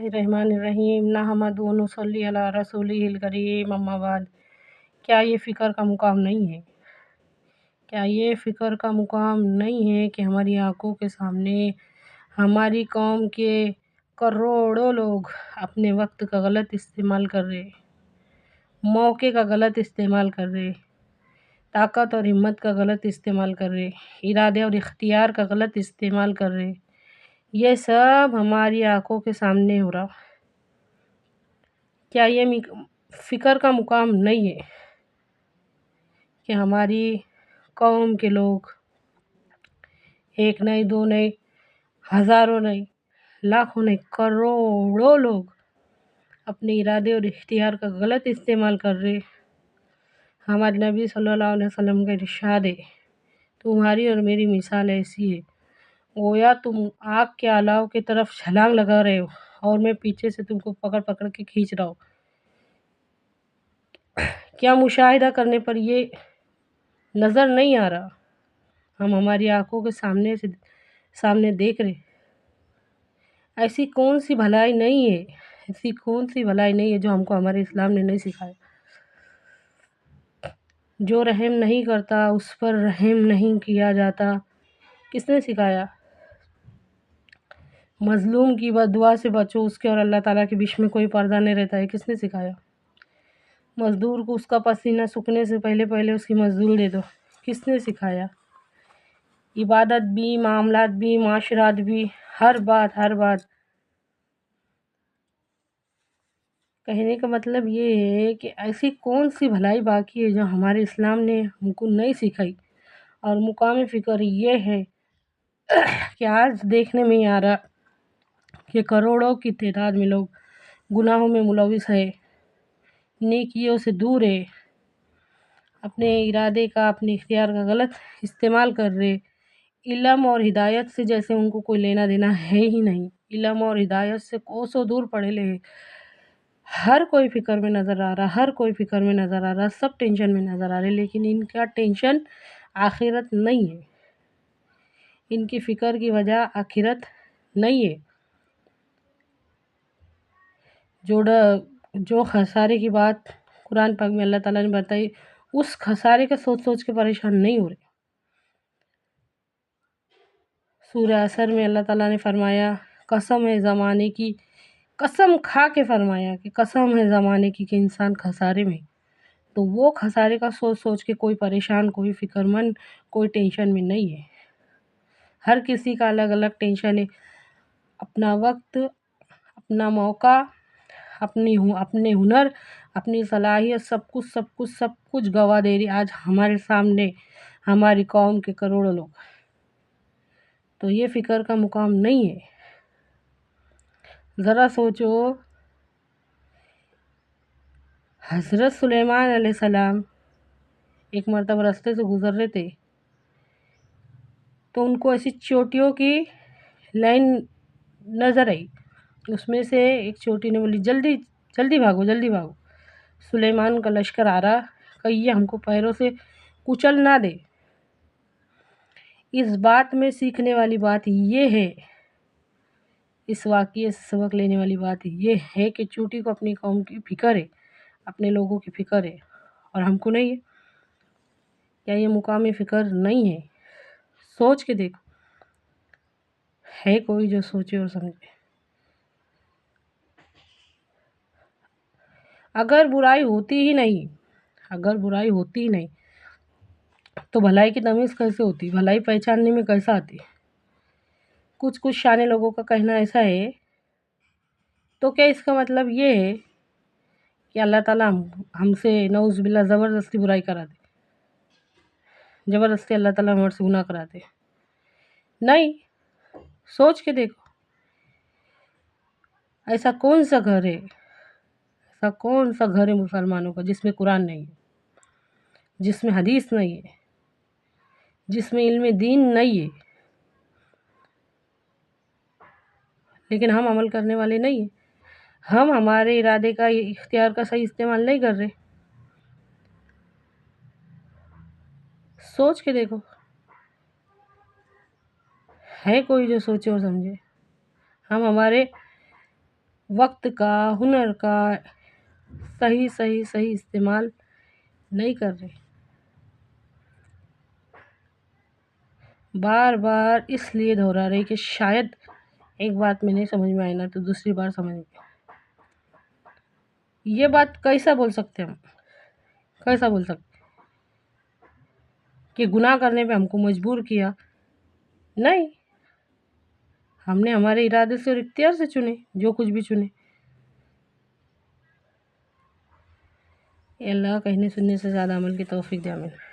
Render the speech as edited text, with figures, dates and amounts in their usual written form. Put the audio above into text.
बिस्मिल्लाहिर्रहमानिर्रहीम नहमदुहु व नुसल्ली अला रसूलिहिल करीम अम्मा बाद। क्या ये फ़िक्र का मुकाम नहीं है? क्या ये फ़िक्र का मुकाम नहीं है कि हमारी आँखों के सामने हमारी कौम के करोड़ों लोग अपने वक्त का गलत इस्तेमाल कर रहे, मौके का गलत इस्तेमाल कर रहे, ताकत और हिम्मत का गलत इस्तेमाल कर रहे, इरादे और इख्तियार का गलत इस्तेमाल कर रहे। ये सब हमारी आँखों के सामने हो रहा। क्या ये फ़िक्र का मुकाम नहीं है कि हमारी कौम के लोग एक नहीं, दो नहीं, हज़ारों नहीं, लाखों नहीं, करोड़ों लोग अपने इरादे और इख्तियार का गलत इस्तेमाल कर रहे। हमारे नबी सल्लल्लाहु अलैहि वसल्लम का इरशाद है, तुम्हारी और मेरी मिसाल ऐसी है गोया तुम आग के अलाव की तरफ छलांग लगा रहे हो और मैं पीछे से तुमको पकड़ पकड़ के खींच रहा हूँ। क्या मुशाहिदा करने पर ये नज़र नहीं आ रहा? हम हमारी आंखों के सामने देख रहे। ऐसी कौन सी भलाई नहीं है, ऐसी कौन सी भलाई नहीं है जो हमको हमारे इस्लाम ने नहीं सिखाया। जो रहम नहीं करता उस पर रहम नहीं किया जाता, किसने सिखाया? मज़लूम की बददुआ से बचो, उसके और अल्लाह ताला के बीच में कोई पर्दा नहीं रहता है, किसने सिखाया? मज़दूर को उसका पसीना सूखने से पहले पहले उसकी मजदूरी दे दो, किसने सिखाया? इबादत भी, मामलात भी, माशरात भी, हर बात कहने का मतलब ये है कि ऐसी कौन सी भलाई बाकी है जो हमारे इस्लाम ने हमको नहीं सिखाई। और मुकाम फ़िक्र ये है कि आज देखने में ही आ रहा कि करोड़ों की तादाद में लोग गुनाहों में मुलविस है, नेकियों से दूर है, अपने इरादे का, अपने इख्तियार का गलत इस्तेमाल कर रहे। इल्म और हिदायत से जैसे उनको कोई लेना देना है ही नहीं। इल्म और हिदायत से कोसों दूर पड़े ले। हर कोई फ़िक्र में नज़र आ रहा, हर कोई फ़िक्र में नज़र आ रहा, सब टेंशन में नज़र आ रहे, लेकिन इनका टेंशन आखिरत नहीं है। इनकी फ़िक्र की वजह आखिरत नहीं है। जो खसारे की बात कुरान पाक में अल्लाह ताला ने बताई, उस खसारे का सोच सोच के परेशान नहीं हो रहे। सूरह असर में अल्लाह ताला ने फरमाया, कसम है ज़माने की, कसम खा के फरमाया कि कसम है ज़माने की कि इंसान खसारे में। तो वो खसारे का सोच सोच के कोई परेशान, कोई फ़िक्रमंद, कोई टेंशन में नहीं है। हर किसी का अलग अलग टेंशन है। अपना वक्त, अपना मौका, अपने हुनर, अपनी सलाहियत, सब कुछ गवा दे रही आज हमारे सामने हमारी कौम के करोड़ों लोग। तो ये फ़िक्र का मुकाम नहीं है। ज़रा सोचो, हज़रत सुलेमान अलैहिस्सलाम एक मरतबा रास्ते से गुज़र रहे थे, तो उनको ऐसी चोटियों की लाइन नज़र आई। उसमें से एक चोटी ने बोली, जल्दी जल्दी भागो, जल्दी भागो, सुलेमान का लश्कर आ रहा, कहीं ये हमको पैरों से कुचल ना दे। इस बात में सीखने वाली बात ये है, इस वाक़ये से सबक लेने वाली बात ये है कि चोटी को अपनी कौम की फ़िक्र है, अपने लोगों की फ़िक्र है और हमको नहीं है। क्या ये मुकाम फ़िक्र नहीं है? सोच के देखो, है कोई जो सोचे और समझे? अगर बुराई होती ही नहीं, अगर बुराई होती ही नहीं तो भलाई की तमीज़ कैसे होती? भलाई पहचानने में कैसा आती? कुछ शाने लोगों का कहना ऐसा है, तो क्या इसका मतलब ये है कि अल्लाह ताला हमसे नऊज़ बिल्लाह ज़बरदस्ती बुराई कराते, ज़बरदस्ती अल्लाह ताला हमारे से गुनाह कराते? नहीं, सोच के देखो, ऐसा कौन सा घर है, ऐसा कौन सा घर है मुसलमानों का जिसमें कुरान नहीं है, जिसमें हदीस नहीं है, जिसमें इल्म दीन नहीं है, लेकिन हम अमल करने वाले नहीं हैं। हम हमारे इरादे का, इख्तियार का सही इस्तेमाल नहीं कर रहे। सोच के देखो, है कोई जो सोचे और समझे? हम हमारे وقت کا، ہنر کا صحیح استعمال نہیں کر رہے. بار بار اس لیے دہرا رہے کہ شاید ایک بات میں نہیں سمجھ میں آئی نا تو دوسری بار سمجھ میں. یہ بات کیسا بول سکتے ہم؟ کیسا بول سکتے کہ گناہ کرنے پہ ہم کو مجبور کیا؟ نہیں، ہم نے ہمارے ارادے سے اور اختیار سے چنے جو کچھ بھی چنے. اللہ کہنے سننے سے زیادہ عمل کی توفیق دے. آمین.